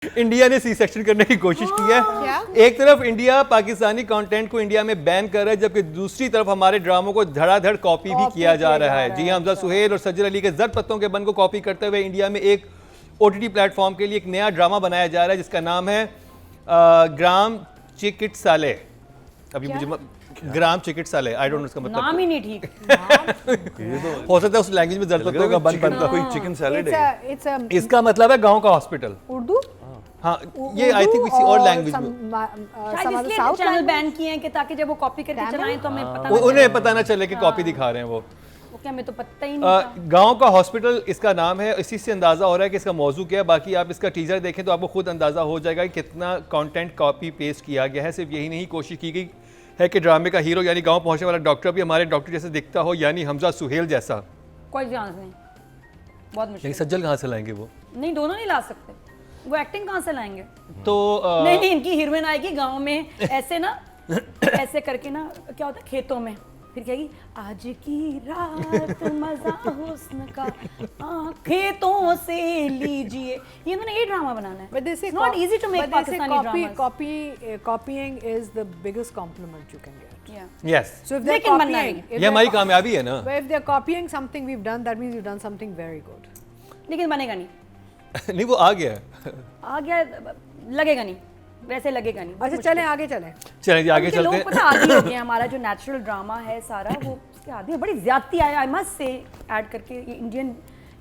India ने C section करने की कोशिश की है। क्या? एक तरफ इंडिया पाकिस्तानी कंटेंट को इंडिया में बैन कर रहा है, जबकि दूसरी तरफ हमारे ड्रामों को धड़ाधड़ कॉपी भी किया जा रहा है। जी हमजा सुहेल और सज्जर अली के जर पत्तों के बन को कॉपी करते हुए इंडिया में एक ओटीटी प्लेटफॉर्म के लिए एक नया ड्रामा बनाया जा रहा है जिसका नाम है ग्राम चिकिट साले। अभी मुझे ग्राम चिकिट साले, आई डोंट नो इसका मतलब नाम ही नहीं ठीक। हो सकता है उस लैंग्वेज में जर पत्तों का बन बनता कोई चिकन सैलेड It's है। a, it's a इसका मतलब है गांव का हॉस्पिटल। उर्दू हाँ, ये आई थिंक किसी और लैंग्वेज में शायद इसलिए चैनल बैन किए हैं कि ताकि जब वो कॉपी करके चलाएं तो हमें पता ना उन्हें पता ना चले कि कॉपी दिखा रहे हैं वो। वो क्या, हमें तो पता ही नहीं था। गांव का हॉस्पिटल इसका नाम है। इसी से अंदाजा हो रहा है कि इसका मौजू क्या है। बाकी आप इसका टीजर देखें तो आपको खुद अंदाजा हो जाएगा कि कितना कंटेंट कॉपी पेस्ट किया गया है। सिर्फ यही नहीं, कोशिश की गई है कि ड्रामे का हीरो यानी गांव पहुंचने वाला डॉक्टर भी हमारे डॉक्टर जैसे दिखता हो, यानी हमजा सुहेल जैसा। कोई चांस नहीं, बहुत मुश्किल। लेकिन सज्जल कहाँ से लाएंगे वो? नहीं, दोनों नहीं ला सकते, वो एक्टिंग कहाँ से लाएंगे? तो नहीं, इनकी हीरोइन आएगी गांव में ऐसे ना, ऐसे करके ना, क्या होता है खेतों में, फिर कहेगी आज की रात मजा हुस्न का खेतों से लीजिए। ये मैंने ये ड्रामा बनाना है। But they say not easy to make Pakistani dramas. copying is the biggest compliment you can get. Yeah. Yes, So if they're लेकिन बनना copying, नहीं। if ये they're हमारी co- कामयाबी है ना। but if they're copying something we've done, that means you've done something very good. लेकिन बनेगा नहीं, नहीं, वो आ गया है। आ गया, लगेगा नहीं, वैसे लगेगा नहीं। अच्छा चलें आगे चलें। चलें जी आगे उनके चलते लोग हैं। पता आदी हो गए हैं, हमारा जो नेचुरल ड्रामा है सारा वो उसके आदी है। बड़ी ज्यादती है, आई मस्ट से ऐड करके, ये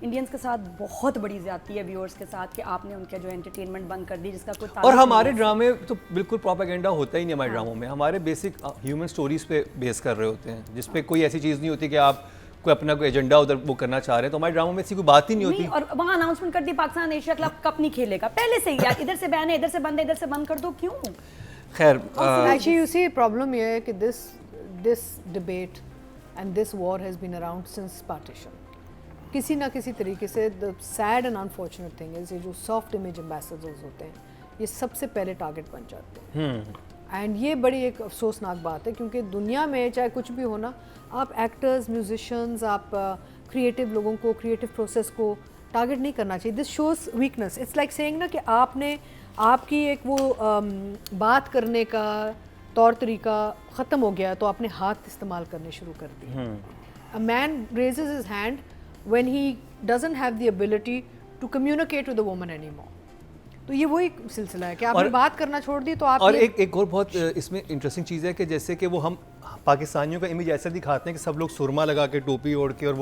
इंडियंस के साथ बहुत बड़ी ज्यादती है व्यूअर्स के साथ कि आपने उनका जो एंटरटेनमेंट बंद कर दी जिसका कोई और ताल्लुक हमारे नहीं है। ड्रामे तो बिल्कुल प्रोपेगेंडा होता ही नहीं हमारे ड्रामों में। हमारे बेसिक ह्यूमन स्टोरीज पे बेस कर रहे होते हैं, जिस पे कोई ऐसी चीज़ नहीं होती कि आप कोई अपना कोई एजेंडा उधर वो करना चाह रहे हैं। तो हमारे ड्रामों में ऐसी कोई बात ही नहीं होती। नहीं, और वहाँ अनाउंसमेंट कर दी पाकिस्तान एशिया क्लब कप नहीं खेलेगा पहले से ही, यार इधर से बैन है, इधर से बंद है, इधर से बंद कर दो, क्यों? खैर Actually, you see, problem ये है कि this debate and this war has been around since partition. किसी ना किसी तरीके से the sad and unfortunate thing is ये जो soft image ambassadors होते हैं ये सबसे पहले टारगेट बन जाते हैं। एंड ये बड़ी एक अफसोसनाक बात है क्योंकि दुनिया में चाहे कुछ भी हो ना, आप एक्टर्स, म्यूजिशियंस, आप क्रिएटिव लोगों को, क्रिएटिव प्रोसेस को टारगेट नहीं करना चाहिए। This shows weakness. It's like saying ना कि आपने आपकी एक वो बात करने का तौर तरीका ख़त्म हो गया तो आपने हाथ इस्तेमाल करने शुरू कर दिए। A man raises his hand when he doesn't have the ability to communicate with the woman anymore. तो ये वही सिलसिला है कि आपने बात करना छोड़ दी तो आप और एक और बहुत इसमें इंटरेस्टिंग चीज़ है कि जैसे कि वो हम पाकिस्तानियों का इमेज ऐसा दिखाते हैं कि सब लोग सुरमा लगा के, टोपी ओढ़ के, और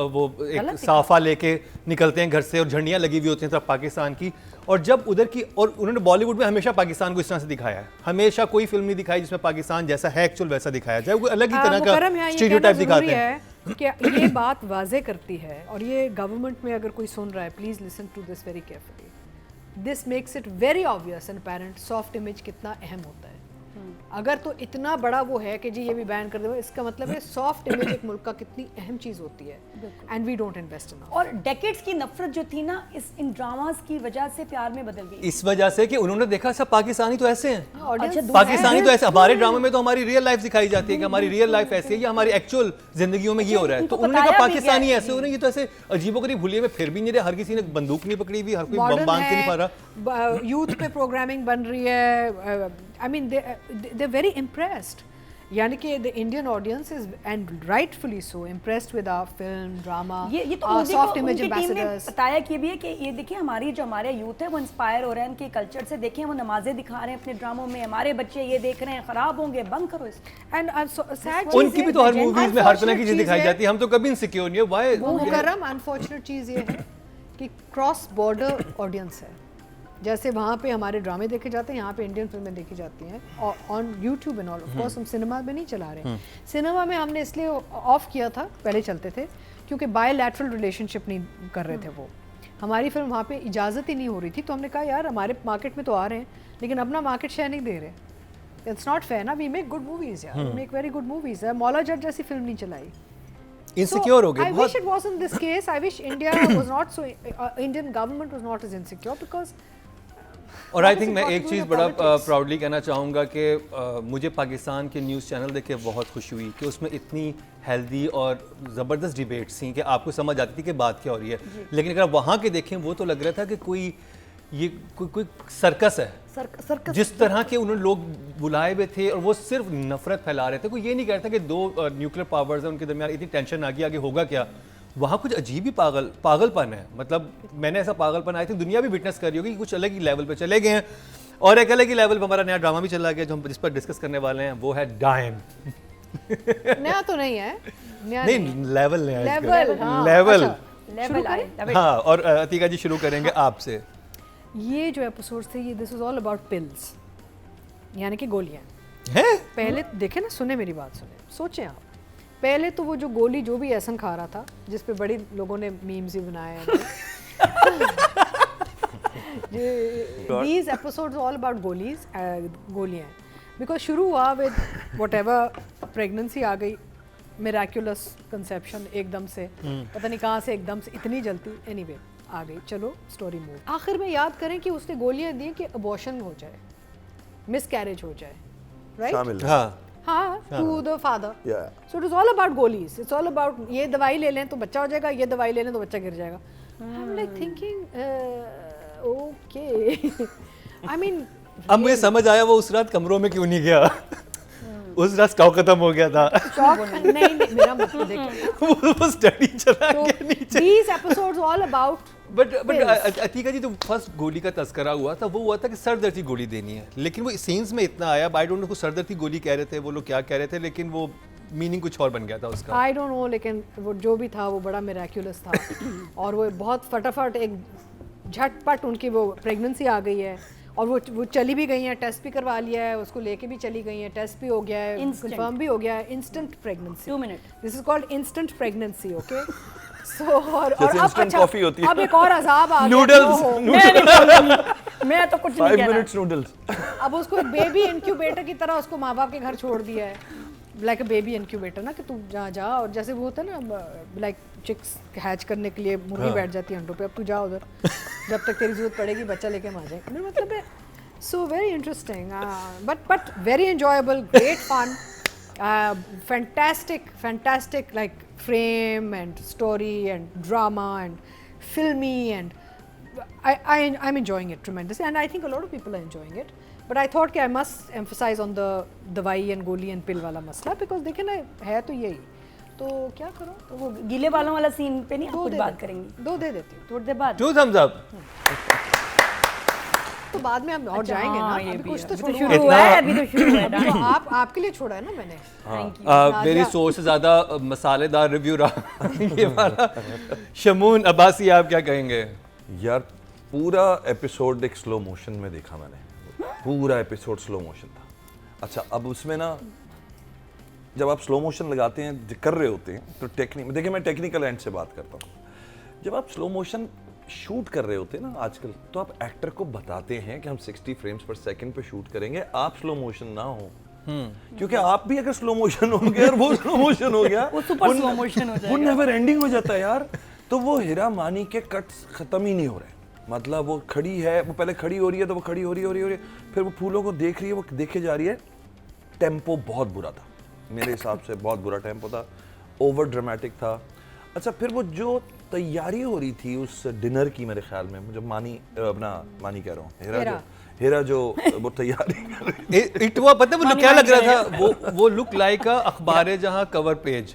वो एक साफा लेके निकलते हैं घर से और झंडियाँ लगी हुई होती हैं तरफ पाकिस्तान की। और जब उधर की, और उन्होंने बॉलीवुड में हमेशा पाकिस्तान को इस तरह से दिखाया है, हमेशा कोई फिल्म नहीं दिखाई जिसमें पाकिस्तान जैसा है एक्चुअल वैसा दिखाया जाए। वो अलग ही तरह का स्टीरियोटाइप दिखाते हैं। कि ये बात वाजे करती है, और ये गवर्नमेंट में अगर कोई सुन रहा है please listen to this very carefully. This makes it very obvious and apparent soft image कितना अहम होता है। अगर तो इतना बड़ा वो है कि जी ये भी बैन कर दो, इसका मतलब है सॉफ्ट इमेज एक मुल्क का कितनी अहम चीज़ होती है and we don't invest in. और डेकेड्स की नफरत जो थी ना इन ड्रामास की वजह से प्यार में बदल गई। इस वजह से कि उन्होंने देखा सब पाकिस्तानी तो ऐसे हैं, अच्छा, पाकिस्तानी तो ऐसे। हमारे ड्रामे में तो हमारी रियल लाइफ दिखाई जाती है कि हमारी रियल लाइफ ऐसी है, या हमारी एक्चुअल जिंदगियों में ये हो रहा है। तो उन्होंने कहा पाकिस्तानी ऐसे हो रहे हैं, ये तो ऐसे अजीबोगरीब भूलिए में फिर भी नहीं रहे। हर किसी ने बंदूक नहीं पकड़ी हुई, हर कोई बम बांध के नहीं पा रहा। यूथ पे प्रोग्रामिंग बन रही है। I mean they very impressed, यानी कि the Indian audience is and rightfully so impressed with our film, drama, ये तो सॉफ्ट इमेज उनकी टीम ने एम्बेसडर्स। बताया कि भी है कि ये देखिए हमारा यूथ है वो इंस्पायर हो रहा है इनके कल्चर से। देखिए वो नमाजें दिखा रहे हैं अपने ड्रामों में, हमारे बच्चे ये देख रहे हैं, खराब होंगे, बंद करो इसको। एंड उनकी भी तो हर मूवीज में हर तरह की चीज दिखाई जाती है। हम तो कभी इनसिक्योर नहीं है। व्हाई मुकर्रम अनफॉर्चुनेट चीज़ ये है कि क्रॉस बॉर्डर ऑडियंस है। जैसे वहाँ पे हमारे ड्रामे देखे जाते हैं, यहाँ पे इंडियन फिल्में देखी जाती हैं on YouTube and all. Of course हम सिनेमा में नहीं चला रहे। सिनेमा में हमने इसलिए ऑफ किया था, पहले चलते थे, क्योंकि बायलैटरल रिलेशनशिप नहीं कर रहे थे वो। हमारी फिल्म वहाँ पे इजाज़त ही नहीं हो रही थी। तो हमने कहा यार हमारे मार्केट में तो आ रहे हैं लेकिन अपना मार्केट शेयर नहीं दे रहे। इट्स नॉट फेयर ना। वी मेक गुड मूवीज़ यार, we make very good movies. Maula Jatt जैसी फिल्म नहीं चलाई। इनसिक्योर हो गए। I wish it wasn't this case. I wish India was not so. Indian government was not as insecure because. और I think मैं एक चीज़ बड़ा प्राउडली कहना चाहूँगा कि मुझे पाकिस्तान के न्यूज़ चैनल देख के बहुत खुशी हुई कि उसमें इतनी हेल्दी और ज़बरदस्त डिबेट्स थी कि आपको समझ आती थी कि बात क्या हो रही है। लेकिन अगर वहाँ के देखें वो तो लग रहा था कि कोई ये कोई सर्कस है। सर्कस जिस तरह के उन्होंने लोग बुलाए हुए थे और वो सिर्फ नफरत फैला रहे थे। कोई ये नहीं कहता कि दो न्यूक्लियर पावर्स हैं उनके दरमियान इतनी टेंशन आगे होगा क्या। वहाँ कुछ अजीब ही पागलपन है। मतलब मैंने ऐसा पागलपन आई थी दुनिया भी विटनेस कर रही होगी कि कुछ अलग ही लेवल पे चले गए हैं। और एक अलग ही लेवल पे हमारा नया ड्रामा भी चला गया जो हम जिस पर डिस्कस करने वाले हैं, वो है डायन। नया तो नहीं है, नया नहीं लेवल नया है इसका। लेवल, हाँ, लेवल अच्छा, लेवल आए हाँ। और अतीका जी शुरू करेंगे आपसे। ये जो एपिसोड्स थे ये this is all about pills, यानी कि गोलियां हैं? पहले देखे ना, सुने मेरी बात, सुने, सोचें आप। पहले तो वो जो गोली जो भी एहसन खा रहा था, जिस पे बड़ी लोगों ने मीम्स भी बनाए हैं। These episodes are all about गोलियां, बिकॉज शुरू हुआ विद व्हाटएवर, प्रेगनेंसी आ गई, मिराक्युलस कंसेप्शन एकदम से, पता नहीं कहाँ से एकदम से इतनी जल्दी, एनीवे आ गई, चलो स्टोरी मूव। आखिर में याद करें कि उसने गोलियां दी कि अबॉर्शन हो जाए, मिस कैरेज हो जाए, राइट? शामिल है। हाँ हाँ, to the father. Yeah. So it is all about गोलीज, इट्स ऑल अबाउट ये दवाई ले लें तो बच्चा हो जाएगा, ये दवाई ले लें तो बच्चा गिर जाएगा। I am like thinking okay, I mean अब मुझे समझ आया वो उस रात कमरों में क्यों नहीं गया। उस रात स्टॉक खत्म हो गया था। नहीं मेरा मतलब देखिए, वो स्टडी चला तो गया नीचे। these episodes all about but pills. Atika ji, तो फर्स्ट गोली का तस्करा हुआ था, वो हुआ था कि सर दर्द की गोली देनी है, लेकिन वो सीन्स में इतना आया, आई डोंट नो, सर दर्द की गोली कह रहे थे वो लोग, क्या कह रहे थे, लेकिन वो मीनिंग कुछ और बन गया था उसका। आई डोंट नो, लेकिन वो जो भी था वो बड़ा मिराक्युलस था। और वो बहुत फटाफट एक झटपट उनकी वो प्रेगनेंसी आ गई है, और वो चली भी गई हैं, टेस्ट भी करवा लिया है, उसको लेके भी चली गई हैं, टेस्ट भी हो गया है, Instant. कंफर्म भी हो गया है, instant pregnancy. 2 minute. This is called instant pregnancy, okay? So और जैसे अब instant coffee होती है। अब एक और अजाब आ गया। नूडल्स, ओहो, मैं तो कुछ नहीं 5 कह रहा। minutes noodles. अब उसको एक बेबी इंक्यूबेटर की तरह उसको माँ बाप के घर छोड़ दिया है, लाइक अ बेबी इंक्यूबेटर ना, कि तू जा जा, और जैसे वो होता है ना, लाइक चिक्स हैच करने के लिए मुर्गी बैठ जाती है अंडों पे, अब तू जा उधर, जब तक तेरी जरूरत पड़ेगी बच्चा लेके हम आ जाएंगे। मेरा मतलब है, so very interesting, but very enjoyable, great fun, fantastic like frame and story and drama and filmy, and I'm enjoying it tremendously, and I think a lot of people are enjoying it, but I thought कि I must emphasize on the दवाई and गोली and pill वाला मसला, because देखे ना है तो यही, तो क्या करो, तो वो गीले बालों वाला सीन पे नहीं आप दो कुछ दे बात देती करेंगे? हूँ, 2 दे देती हूँ, थोड़ी देर बाद। 2 thumbs up। तो बाद में हम और जाएंगे ना, हाँ, ये अभी भी कुछ है। तो अभी तो छोड़ो, शुरू हुआ है, अभी तो शुरू हुआ है। तो आपके लिए छोड़ा है ना मैंने। Thank you. मेरी सोच से ज़्यादा मसालेदार रिव्यू रहा ये वाला। शमून अब्बासी, आप क्या कहेंगे? यार पूरा एपिसोड एक स्लो मोशन में देखा मैंने, पूरा एपिसोड स्लो मोशन था। अच्छा, अब उसमें ना जब आप स्लो मोशन लगाते हैं, कर रहे होते हैं, तो देखिए मैं टेक्निकल एंड से बात करता हूँ। जब आप स्लो मोशन शूट कर रहे होते हैं ना आजकल, तो आप एक्टर को बताते हैं कि हम 60 फ्रेम्स पर सेकंड पे शूट करेंगे, आप स्लो मोशन ना हो, क्योंकि आप भी अगर स्लो मोशन हो गया और वो स्लो मोशन हो गया, वो सुपर स्लो मोशन हो वो जाएगा। नेवर एंडिंग हो जाता है यार। तो वो हीरा मानी के कट्स खत्म ही नहीं हो रहे, मतलब वो खड़ी है, वो पहले खड़ी हो रही है, तो वो खड़ी हो रही है, फिर वो फूलों को देख रही है, वो देखे जा रही है। टेम्पो बहुत बुरा था मेरे हिसाब से, बहुत बुरा टेम्पो था, ओवर ड्रामेटिक था। अच्छा, फिर वो जो तैयारी हो रही थी उस डिनर की, मेरे ख्याल में मुझे मानी कह रहा हूँ, हीरा जो वो तैयारी कर रही थी, इट हुआ, पता है वो क्या लग रहा था, वो लुक लाइक अखबार जहां कवर पेज,